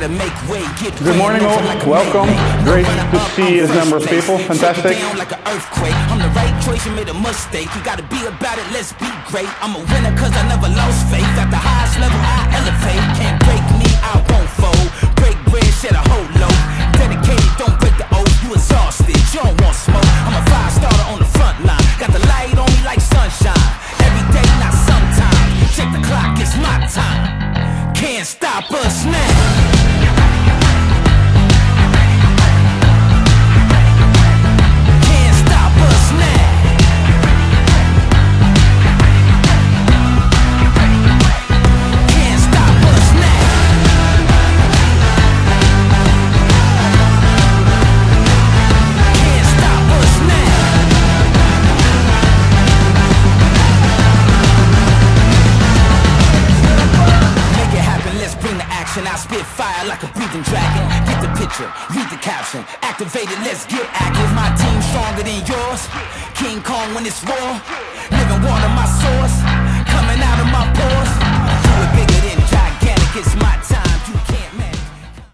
Good morning all, welcome. Great to see this number of people, fantastic. I'm the right choice, you made a mistake. You gotta be about it, let's be great. I'm a winner cause I never lost faith. At the highest level I elevate. Can't break me, I won't fold. Break bread, shed a whole loaf. Dedicated, don't break the oath. You exhausted, you don't want smoke. I'm a 5-starter on the front line. Got the light on me like sunshine. Every day, not sometimes. Check the clock, it's my time. Can't stop us now. I spit fire like a breathing dragon. Get the picture, read the caption. Activated, let's get active. My team stronger than yours. King Kong when it's war. Living water, my source. Coming out of my pores. Do it bigger than gigantic, it's my time.